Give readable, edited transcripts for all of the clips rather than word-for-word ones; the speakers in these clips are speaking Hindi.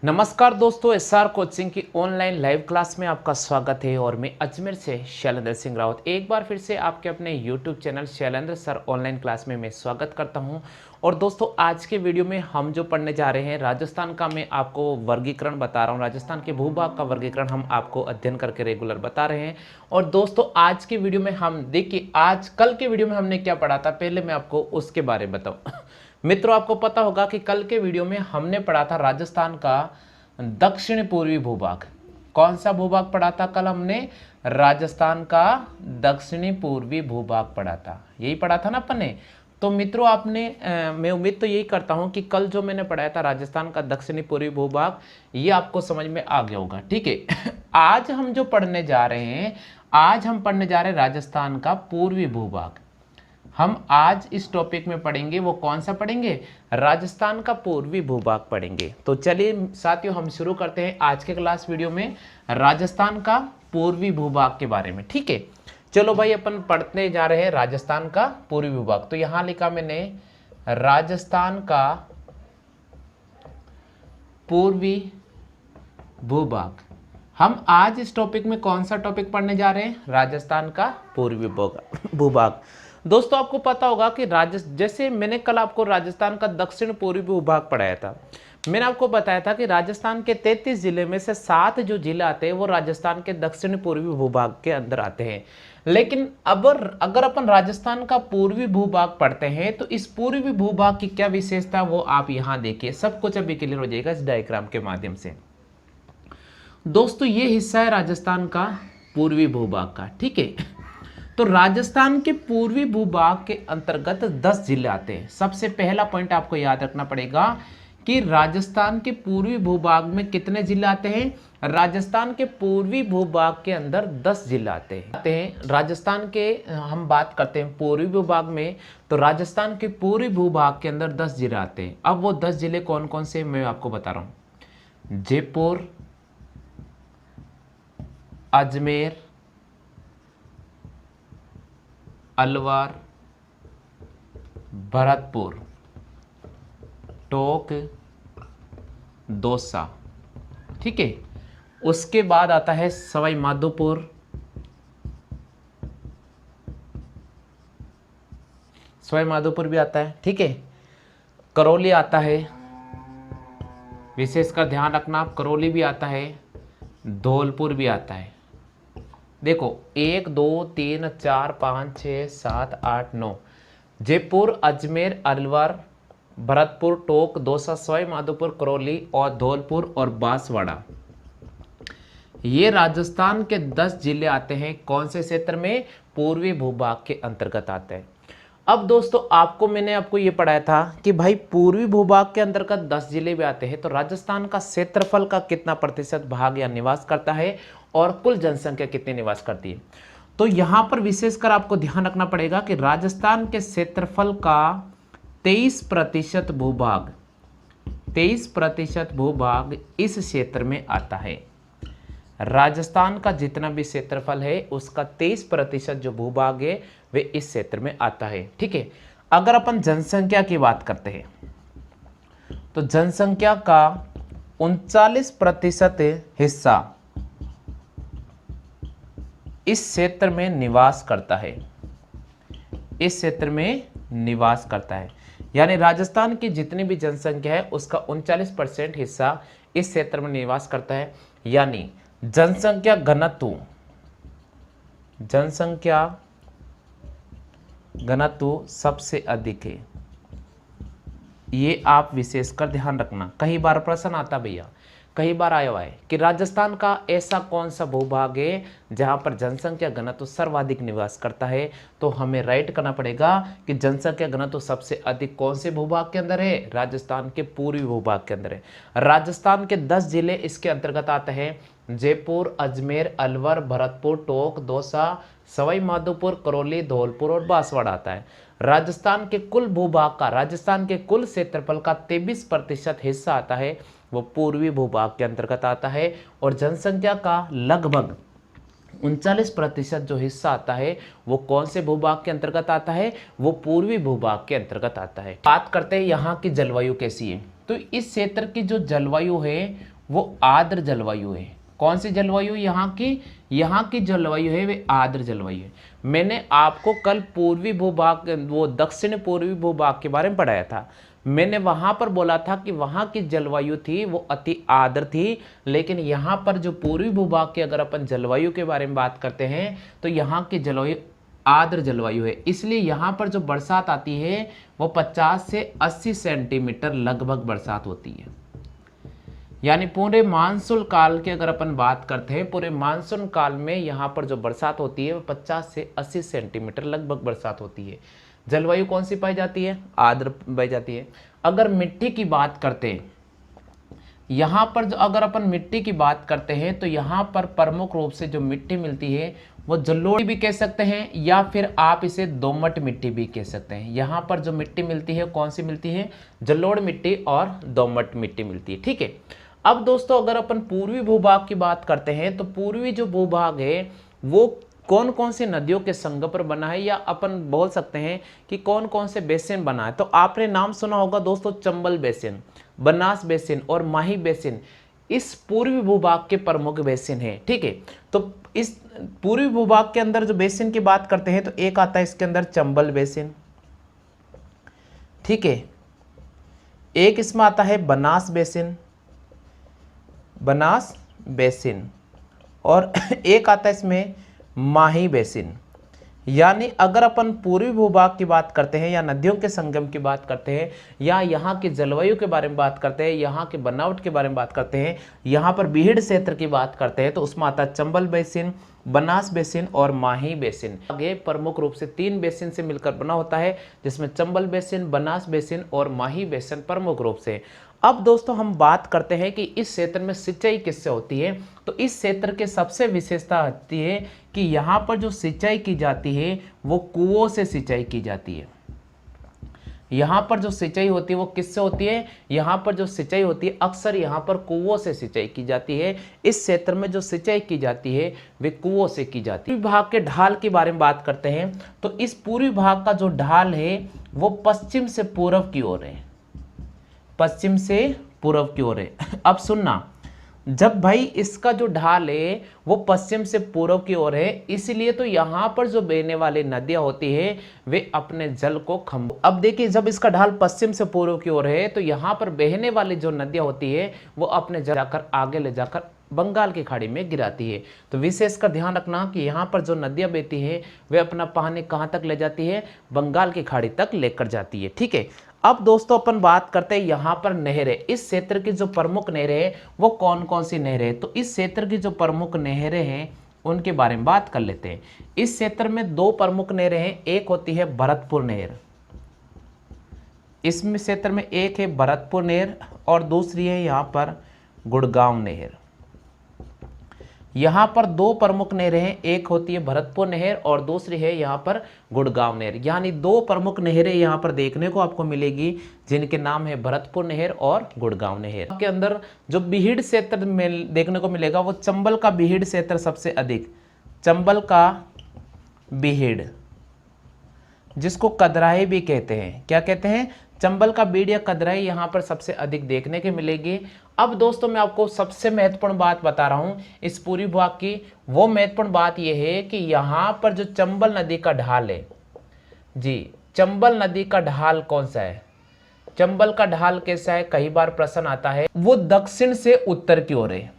नमस्कार दोस्तों, एसआर कोचिंग की ऑनलाइन लाइव क्लास में आपका स्वागत है। और मैं अजमेर से शैलेंद्र सिंह रावत एक बार फिर से आपके अपने YouTube channel Shailendra sir online class में मैं स्वागत करता हूं। और दोस्तों, आज के वीडियो में हम जो पढ़ने जा रहे हैं राजस्थान का, मैं आपको वर्गीकरण बता रहा हूं। राजस्थान के भूभाग का वर्गीकरण हम आपको अध्ययन करके रेगुलर बता रहे हैं। और दोस्तों, आज के वीडियो में हम देखिए, आज कल के वीडियो में हमने क्या पढ़ा था, पहले मैं आपको उसके बारे में बताऊँ। मित्रों, आपको पता होगा कि कल के वीडियो में हमने पढ़ा था राजस्थान का दक्षिण पूर्वी भूभाग। कौन सा भूभाग पढ़ा था कल हमने? राजस्थान का दक्षिणी पूर्वी भूभाग पढ़ा था, यही पढ़ा था ना अपन ने। तो मित्रों, आपने मैं उम्मीद तो यही करता हूं कि कल जो मैंने पढ़ाया था राजस्थान का दक्षिणी पूर्वी भूभाग, ये आपको समझ में आ गया होगा। ठीक है। आज हम जो पढ़ने जा रहे हैं, आज हम पढ़ने जा रहे हैं राजस्थान का पूर्वी भूभाग। हम आज इस टॉपिक में पढ़ेंगे, वो कौन सा पढ़ेंगे? राजस्थान का पूर्वी भूभाग पढ़ेंगे। तो चलिए साथियों, हम शुरू करते हैं आज के क्लास वीडियो में राजस्थान का पूर्वी भूभाग के बारे में। ठीक है, चलो भाई, अपन पढ़ने जा रहे हैं राजस्थान का पूर्वी भूभाग। तो यहां लिखा मैंने राजस्थान का पूर्वी भूभाग। हम आज इस टॉपिक में कौन सा टॉपिक पढ़ने जा रहे हैं? राजस्थान का पूर्वी भूभाग। दोस्तों, आपको पता होगा कि जैसे मैंने कल आपको राजस्थान का दक्षिण पूर्वी भूभाग पढ़ाया था, मैंने आपको बताया था कि राजस्थान के 33 जिले में से 7 जो जिले आते हैं वो राजस्थान के दक्षिण पूर्वी भूभाग के अंदर आते हैं। लेकिन अब अगर अपन राजस्थान का पूर्वी भूभाग पढ़ते हैं तो इस पूर्वी भूभाग की क्या विशेषता, वो आप यहाँ देखिए। सब कुछ अभी क्लियर हो जाएगा इस डायग्राम के माध्यम से। दोस्तों, ये हिस्सा है राजस्थान का पूर्वी भूभाग का। ठीक है, तो राजस्थान के पूर्वी भूभाग के अंतर्गत 10 जिले आते हैं। सबसे पहला पॉइंट आपको याद रखना पड़ेगा कि राजस्थान के पूर्वी भूभाग में कितने जिले आते हैं? राजस्थान के पूर्वी भूभाग के अंदर 10 जिले आते हैं। राजस्थान के हम बात करते हैं पूर्वी भूभाग में, तो राजस्थान के पूर्वी भूभाग के अंदर 10 जिले आते हैं। अब वो 10 जिले कौन कौन से मैं आपको बता रहा हूं। जयपुर, अजमेर, अलवर, भरतपुर, टोंक, दौसा। ठीक है, उसके बाद आता है सवाई माधोपुर, सवाई माधोपुर भी आता है। ठीक है, करौली आता है, विशेषकर ध्यान रखना, करौली भी आता है, धौलपुर भी आता है। देखो, 1 2 3 4 5 6 7 8 9, जयपुर, अजमेर, अलवर, भरतपुर, टोंक, दौसा, सवाई माधोपुर, करौली और धौलपुर और बांसवाड़ा, ये राजस्थान के 10 जिले आते हैं। कौन से क्षेत्र में? पूर्वी भूभाग के अंतर्गत आते हैं। अब दोस्तों, मैंने आपको ये पढ़ाया था कि भाई पूर्वी भूभाग के अंतर्गत 10 जिले भी आते हैं, तो राजस्थान का क्षेत्रफल का कितना प्रतिशत भाग या निवास करता है और कुल जनसंख्या कितनी निवास करती है। तो यहां पर विशेषकर आपको ध्यान रखना पड़ेगा कि राजस्थान के क्षेत्रफल का 23% भूभाग, 23% भूभाग इस क्षेत्र में आता है। राजस्थान का जितना भी क्षेत्रफल है उसका 23% जो भूभाग है वे इस क्षेत्र में आता है। ठीक है, अगर अपन जनसंख्या की बात करते हैं तो जनसंख्या का 39% हिस्सा इस क्षेत्र में निवास करता है, इस क्षेत्र में निवास करता है। यानी राजस्थान की जितनी भी जनसंख्या है उसका 39% हिस्सा इस क्षेत्र में निवास करता है। यानी जनसंख्या घनत्व, जनसंख्या घनत्व सबसे अधिक है। ये आप विशेषकर ध्यान रखना। कई बार प्रश्न आता भैया, कई बार आया हुआ है कि राजस्थान का ऐसा कौन सा भूभाग है जहां पर जनसंख्या घनत्व सर्वाधिक निवास करता है। तो हमें राइट करना पड़ेगा कि जनसंख्या घनत्व सबसे अधिक कौन से भूभाग के अंदर है? राजस्थान के पूर्वी भूभाग के अंदर है। राजस्थान के 10 जिले इसके अंतर्गत आते हैं। जयपुर, अजमेर, अलवर, भरतपुर, टोंक, दौसा, सवाई माधोपुर, करौली, धौलपुर और बांसवाड़ा आता है। राजस्थान के कुल भूभाग का, राजस्थान के कुल क्षेत्रफल का 23% हिस्सा आता है, वो पूर्वी भूभाग के अंतर्गत आता है। और जनसंख्या का लगभग 39% जो हिस्सा आता है वो कौन से भूभाग के अंतर्गत आता है? वो पूर्वी भूभाग के अंतर्गत आता है। बात करते हैं यहाँ की जलवायु कैसी है। तो इस क्षेत्र की जो जलवायु है वो आर्द्र जलवायु है। कौन सी जलवायु यहाँ की जलवायु है वे आर्द्र जलवायु है। मैंने आपको कल पूर्वी भूभाग वो दक्षिण पूर्वी भूभाग के बारे में पढ़ाया था। मैंने वहां पर बोला था कि वहां की जलवायु थी वो अति आर्द्र थी, लेकिन यहाँ पर जो पूर्वी भूभाग की अगर अपन जलवायु के बारे में बात करते हैं तो यहाँ की जलवायु आर्द्र जलवायु है। इसलिए यहाँ पर जो बरसात आती है वो 50 से 80 सेंटीमीटर लगभग बरसात होती है। यानी पूरे मानसून काल की अगर अपन बात करते हैं, पूरे मानसून काल में यहाँ पर जो बरसात होती है वो 50 से 80 सेंटीमीटर लगभग बरसात होती है। जलवायु कौन सी पाई जाती है? आर्द्र पाई जाती है। अगर मिट्टी की बात करते हैं, यहाँ पर जो अगर अपन मिट्टी की बात करते हैं तो यहाँ पर प्रमुख रूप से जो मिट्टी मिलती है वो जलोढ़ भी कह सकते हैं या फिर आप इसे दोमट मिट्टी भी कह सकते हैं। यहाँ पर जो मिट्टी मिलती है कौन सी मिलती है? जलोढ़ मिट्टी और दोमट मिट्टी मिलती है। ठीक है। अब दोस्तों अगर अपन पूर्वी भूभाग की बात करते हैं तो पूर्वी जो भूभाग है वो कौन कौन सी नदियों के संगम पर बना है, या अपन बोल सकते हैं कि कौन कौन से बेसिन बना है। तो आपने नाम सुना होगा दोस्तों, चंबल बेसिन, बनास बेसिन और माही बेसिन इस पूर्वी भूभाग के प्रमुख बेसिन है। ठीक है। तो इस पूर्वी भूभाग के अंदर जो बेसिन की बात करते हैं तो एक आता है इसके अंदर चंबल बेसिन। ठीक है। एक इसमें आता है बनास बेसिन, बनास बेसिन, और एक आता है इसमें माही बेसिन। यानी अगर अपन पूर्वी भूभाग की बात करते हैं या नदियों के संगम की बात करते हैं या यहाँ की जलवायु के बारे में बात करते हैं, यहाँ के बनावट के बारे में बात करते हैं, यहाँ पर बीहड़ क्षेत्र की बात करते हैं तो उसमें आता है चंबल बेसिन, बनास बेसिन और माही बेसिन। आगे प्रमुख रूप से 3 बेसिन से मिलकर बना होता है, जिसमें चंबल बेसिन, बनास बेसिन और माही बेसिन प्रमुख रूप से। अब दोस्तों हम बात करते हैं कि इस क्षेत्र में सिंचाई किससे होती है। तो इस क्षेत्र के सबसे विशेषता होती है कि यहाँ पर जो सिंचाई की जाती है वो कुओं से सिंचाई की जाती है। यहाँ पर जो सिंचाई होती है वो किससे होती है? यहाँ पर जो सिंचाई होती है अक्सर यहाँ पर कुओं से सिंचाई की जाती है। इस क्षेत्र में जो सिंचाई की जाती है वे कुओं से की जाती है। भाग के ढाल के बारे में बात करते हैं तो इस पूर्वी भाग का जो ढाल है वो पश्चिम से पूर्व की ओर है, पश्चिम से पूर्व की ओर है। अब सुनना, जब भाई इसका जो ढाल है वो पश्चिम से पूर्व की ओर है, इसलिए तो यहाँ पर जो बहने वाली नदियाँ होती है वे अपने जल को अब देखिए जब इसका ढाल पश्चिम से पूर्व की ओर है तो यहाँ पर बहने वाली जो नदियाँ होती है वो अपने जल जाकर आगे ले जाकर बंगाल की खाड़ी में गिराती है। तो विशेषकर ध्यान रखना कि यहाँ पर जो नदियाँ बहती है वे अपना पानी कहाँ तक ले जाती है? बंगाल की खाड़ी तक लेकर जाती है। ठीक है। अब दोस्तों अपन बात करते हैं यहाँ पर नहरें। इस क्षेत्र की जो प्रमुख नहरें हैं वो कौन कौन सी नहरें हैं? तो इस क्षेत्र की जो प्रमुख नहरें हैं उनके बारे में बात कर लेते हैं। इस क्षेत्र में 2 प्रमुख नहरें हैं। एक होती है भरतपुर नहर, इसमें क्षेत्र में एक है भरतपुर नहर और दूसरी है यहाँ पर गुड़गांव नहर। यहाँ पर 2 प्रमुख नहरें हैं, एक होती है भरतपुर नहर और दूसरी है यहाँ पर गुड़गांव नहर। यानी 2 प्रमुख नहरें यहाँ पर देखने को आपको मिलेगी जिनके नाम है भरतपुर नहर और गुड़गांव नहर। के अंदर जो बीहड़ क्षेत्र में देखने को मिलेगा वो चंबल का बीहड़ क्षेत्र सबसे अधिक, चंबल का बीहड़ जिसको कदराई भी कहते हैं। क्या कहते हैं? चंबल का बीड़ या कदराई यहाँ पर सबसे अधिक देखने के मिलेगी। अब दोस्तों मैं आपको सबसे महत्वपूर्ण बात बता रहा हूँ इस पूरी भाग की। वो महत्वपूर्ण बात यह है कि यहाँ पर जो चंबल नदी का ढाल है जी, चंबल नदी का ढाल कौन सा है? चंबल का ढाल कैसा है? कई बार प्रश्न आता है। वो दक्षिण से उत्तर की ओर है,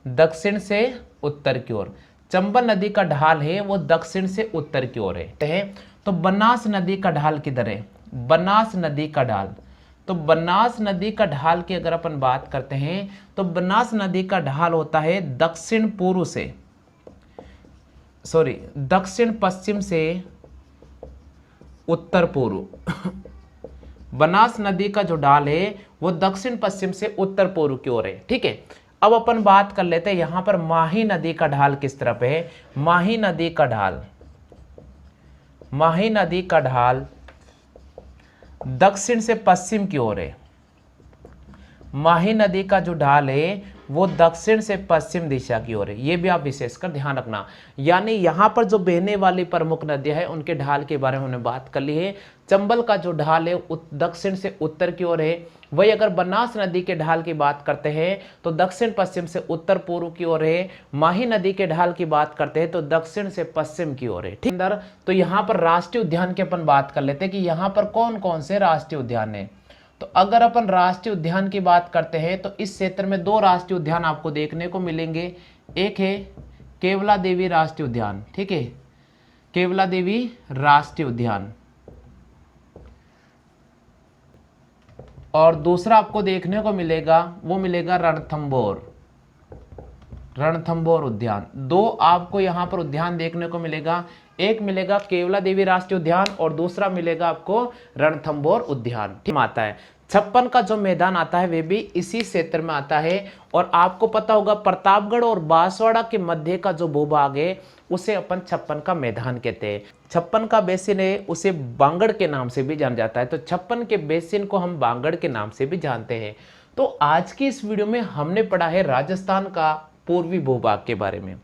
दक्षिण से उत्तर की ओर चंबल नदी का ढाल है वो दक्षिण से उत्तर की ओर है। तो बनास नदी का ढाल किधर है? बनास नदी का ढाल, तो बनास नदी का ढाल की अगर अपन बात करते हैं तो बनास नदी का ढाल होता है दक्षिण पूर्व से, सॉरी दक्षिण पश्चिम से उत्तर पूर्व। बनास नदी का जो ढाल है वो दक्षिण पश्चिम से उत्तर पूर्व की ओर है। ठीक है। अब अपन बात कर लेते हैं यहाँ पर माही नदी का ढाल किस तरफ है। माही नदी का ढाल, माही नदी का ढाल दक्षिण से पश्चिम की ओर है। माही नदी का जो ढाल है वो दक्षिण से पश्चिम दिशा की ओर है। ये भी आप विशेषकर ध्यान रखना। यानी यहाँ पर जो बहने वाली प्रमुख नदियाँ हैं उनके ढाल के बारे में हमने बात कर ली है। चंबल का जो ढाल है दक्षिण से उत्तर की ओर है। वही अगर बनास नदी के ढाल की बात करते हैं तो दक्षिण पश्चिम से उत्तर पूर्व की ओर है। माही नदी के ढाल की बात करते हैं तो दक्षिण से पश्चिम की ओर है। ठीक अंदर तो यहाँ पर राष्ट्रीय उद्यान की अपन बात कर लेते हैं कि यहाँ पर कौन कौन से राष्ट्रीय उद्यान है। तो अगर अपन राष्ट्रीय उद्यान की बात करते हैं तो इस क्षेत्र में 2 राष्ट्रीय उद्यान आपको देखने को मिलेंगे। एक है केवला देवी राष्ट्रीय उद्यान, ठीक है, केवला देवी राष्ट्रीय उद्यान, और दूसरा आपको देखने को मिलेगा वो मिलेगा रणथंभौर उद्यान। 2 आपको यहाँ पर उद्यान देखने को मिलेगा। एक मिलेगा केवला देवी राष्ट्रीय उद्यान और दूसरा मिलेगा आपको रणथंभौर उद्यान। ठीक आता है। 56 का जो मैदान आता है वे भी इसी क्षेत्र में आता है। और आपको पता होगा प्रतापगढ़ और बांसवाड़ा के मध्य का जो भूभाग है उसे अपन 56 का मैदान कहते हैं। 56 का बेसिन है उसे बांगड़ के नाम से भी जाना जाता है। तो 56 के बेसिन को हम बांगड़ के नाम से भी जानते हैं। तो आज की इस वीडियो में हमने पढ़ा है राजस्थान का पूर्वी भूभाग के बारे में।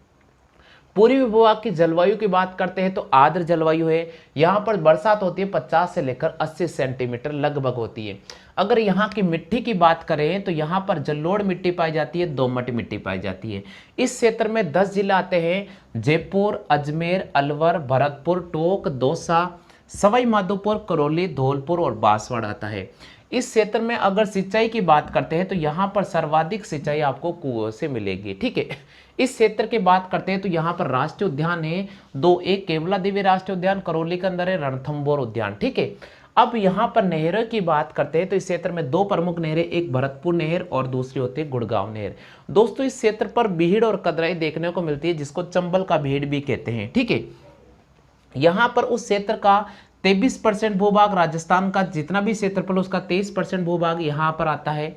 पूर्वी भूभाग की जलवायु की बात करते हैं तो आर्द्र जलवायु है। यहाँ पर बरसात होती है 50 से लेकर 80 सेंटीमीटर लगभग होती है। अगर यहाँ की मिट्टी की बात करें तो यहाँ पर जलोढ़ मिट्टी पाई जाती है, दोमट मिट्टी पाई जाती है। इस क्षेत्र में 10 जिले आते हैं। जयपुर, अजमेर, अलवर, भरतपुर, टोंक, दौसा, सवाई माधोपुर, करौली, धौलपुर और बांसवाड़ा आता है। इस क्षेत्र में अगर सिंचाई की बात करते हैं तो यहाँ पर सर्वाधिक सिंचाई आपको कुओं से मिलेगी। ठीक है। इस क्षेत्र की बात करते हैं तो यहाँ पर राष्ट्रीय उद्यान है 2, एक केवला देवी राष्ट्रीय उद्यान करौली के अंदर है, रणथंभौर उद्यान। ठीक है। अब यहाँ पर नहरों की बात करते हैं तो इस क्षेत्र में 2 प्रमुख नहरें, एक भरतपुर नहर और दूसरी होती है गुड़गांव नहर। दोस्तों इस क्षेत्र पर बीहड़ और कदराई देखने को मिलती है जिसको चंबल का भेड़ भी कहते हैं। ठीक है। यहाँ पर उस क्षेत्र का 23% भूभाग, राजस्थान का जितना भी क्षेत्रफल उसका 23% भूभाग यहाँ पर आता है।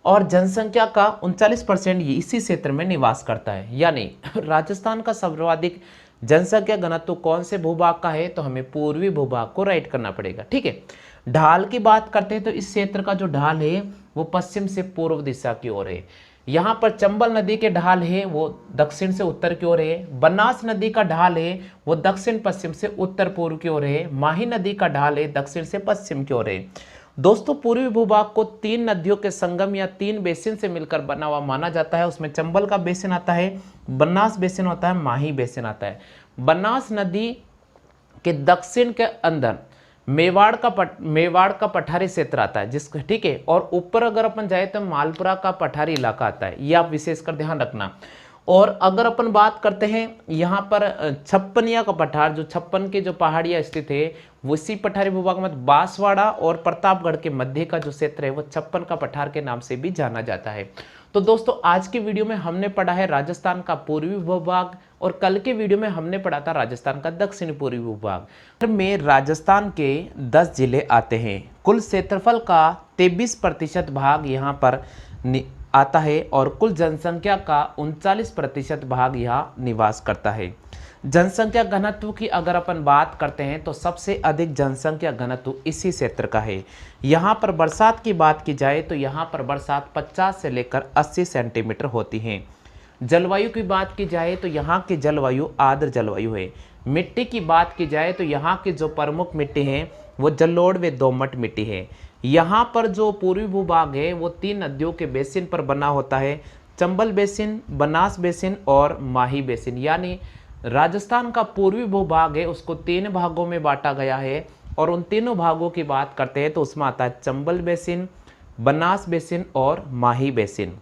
और जनसंख्या का 39% इसी क्षेत्र में निवास करता है। यानी राजस्थान का सर्वाधिक जनसंख्या घनत्व कौन से भूभाग का है तो हमें पूर्वी भूभाग को राइट करना पड़ेगा। ठीक है। ढाल की बात करते हैं तो इस क्षेत्र का जो ढाल है वो पश्चिम से पूर्व दिशा की ओर है। यहाँ पर चंबल नदी के ढाल है वो दक्षिण से उत्तर की ओर है। बनास नदी का ढाल है वो दक्षिण पश्चिम से उत्तर पूर्व की ओर है। माही नदी का ढाल है दक्षिण से पश्चिम की ओर है। दोस्तों पूर्वी भूभाग को 3 नदियों के संगम या 3 बेसिन से मिलकर बना हुआ माना जाता है। उसमें चंबल का बेसिन आता है, बनास बेसिन होता है, माही बेसिन आता है। बनास नदी के दक्षिण के अंदर मेवाड़ का पठारी क्षेत्र आता है जिसको, ठीक है, और ऊपर अगर अपन जाए तो मालपुरा का पठारी इलाका आता है। ये आप विशेषकर ध्यान रखना। और अगर अपन बात करते हैं यहाँ पर 56 का पठार, जो 56 के जो पहाड़ियाँ स्थित है वो इसी पठारी भूभाग में बांसवाड़ा और प्रतापगढ़ के मध्य का जो क्षेत्र है वो 56 का पठार के नाम से भी जाना जाता है। तो दोस्तों आज की वीडियो में हमने पढ़ा है राजस्थान का पूर्वी भूभाग और कल के वीडियो में हमने पढ़ा था राजस्थान का दक्षिणी पूर्वी भूभाग। में राजस्थान के 10 जिले आते हैं। कुल क्षेत्रफल का 23% भाग यहाँ पर आता है और कुल जनसंख्या का 39% भाग यहाँ निवास करता है। जनसंख्या घनत्व की अगर अपन बात करते हैं तो सबसे अधिक जनसंख्या घनत्व इसी क्षेत्र का है। यहाँ पर बरसात की बात की जाए तो यहाँ पर बरसात 50 से लेकर 80 सेंटीमीटर होती है। जलवायु की बात की जाए तो यहाँ की जलवायु आर्द्र जलवायु है। मिट्टी की बात की जाए तो यहाँ की जो प्रमुख मिट्टी है वो जलोढ़ व दोमट मिट्टी है। यहाँ पर जो पूर्वी भूभाग है वो 3 नदियों के बेसिन पर बना होता है, चंबल बेसिन, बनास बेसिन और माही बेसिन। यानी राजस्थान का पूर्वी भूभाग है उसको 3 भागों में बांटा गया है और उन तीनों भागों की बात करते हैं तो उसमें आता है चंबल बेसिन, बनास बेसिन और माही बेसिन।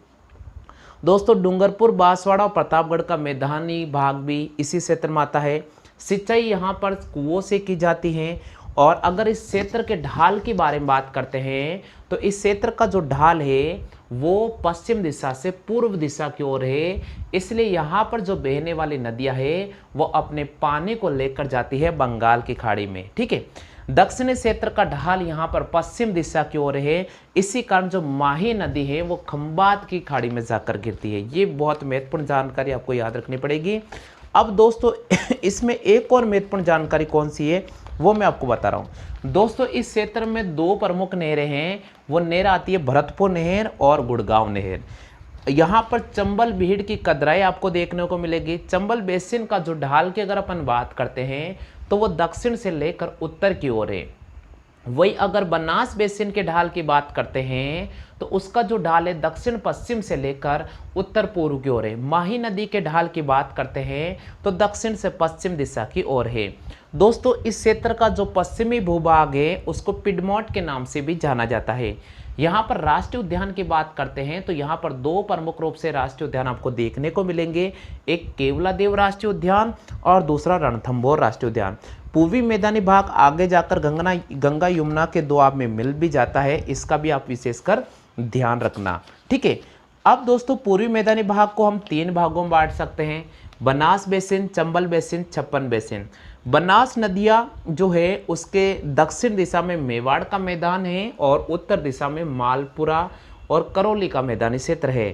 दोस्तों डूंगरपुर, बांसवाड़ा और प्रतापगढ़ का मैदानी भाग भी इसी क्षेत्र में आता है। सिंचाई यहाँ पर कुओं से की जाती है। और अगर इस क्षेत्र के ढाल के बारे में बात करते हैं तो इस क्षेत्र का जो ढाल है वो पश्चिम दिशा से पूर्व दिशा की ओर है। इसलिए यहाँ पर जो बहने वाली नदियाँ है वो अपने पानी को लेकर जाती है बंगाल की खाड़ी में। ठीक है। दक्षिणी क्षेत्र का ढाल यहाँ पर पश्चिम दिशा की ओर है। इसी कारण जो माही नदी है वो खंबात की खाड़ी में जाकर गिरती है। ये बहुत महत्वपूर्ण जानकारी आपको याद रखनी पड़ेगी। अब दोस्तों इसमें एक और महत्वपूर्ण जानकारी कौन सी है वो मैं आपको बता रहा हूँ। दोस्तों इस क्षेत्र में 2 प्रमुख नहरें हैं। वो नहर आती है भरतपुर नहर और गुड़गांव नहर। यहाँ पर चंबल भीड़ की कदराई आपको देखने को मिलेगी। चंबल बेसिन का जो ढाल की अगर अपन बात करते हैं तो वो दक्षिण से लेकर उत्तर की ओर है। वही अगर बनास बेसिन के ढाल की बात करते हैं तो उसका जो ढाल है दक्षिण पश्चिम से लेकर उत्तर पूर्व की ओर है। माही नदी के ढाल की बात करते हैं तो दक्षिण से पश्चिम दिशा की ओर है। दोस्तों इस क्षेत्र का जो पश्चिमी भूभाग है उसको पिडमॉट के नाम से भी जाना जाता है। यहाँ पर राष्ट्रीय उद्यान की बात करते हैं तो यहाँ पर दो प्रमुख रूप से राष्ट्रीय उद्यान आपको देखने को मिलेंगे, एक केवलादेव राष्ट्रीय उद्यान और दूसरा रणथंभौर राष्ट्रीय उद्यान। पूर्वी मैदानी भाग आगे जाकर गंगा यमुना के दोआब में मिल भी जाता है, इसका भी आप विशेषकर ध्यान रखना, ठीक है। अब दोस्तों पूर्वी मैदानी भाग को हम 3 भागों में बांट सकते हैं, बनास बेसिन, चंबल बेसिन, छप्पन बेसिन। बनास नदियाँ जो है उसके दक्षिण दिशा में मेवाड़ का मैदान है और उत्तर दिशा में मालपुरा और करौली का मैदानी क्षेत्र है।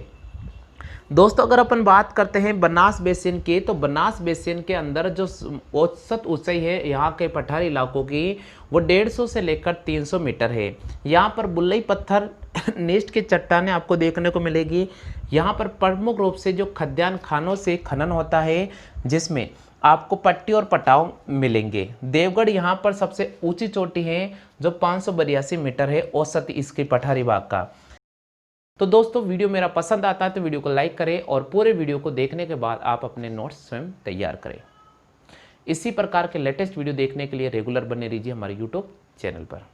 दोस्तों अगर अपन बात करते हैं बनास बेसिन की तो बनास बेसिन के अंदर जो औसत ऊंचाई है यहाँ के पठारी इलाकों की वो 150 से लेकर 300 मीटर है। यहाँ पर बुल्लई पत्थर नेस्ट की चट्टानें आपको देखने को मिलेगी। यहाँ पर प्रमुख रूप से जो खद्यान खानों से खनन होता है जिसमें आपको पट्टी और पटाव मिलेंगे। देवगढ़ यहाँ पर सबसे ऊंची चोटी है जो 582 मीटर है औसत इसके पठारी भाग का। तो दोस्तों वीडियो मेरा पसंद आता है तो वीडियो को लाइक करें और पूरे वीडियो को देखने के बाद आप अपने नोट्स स्वयं तैयार करें। इसी प्रकार के लेटेस्ट वीडियो देखने के लिए रेगुलर बने रहिए हमारे यूट्यूब चैनल पर।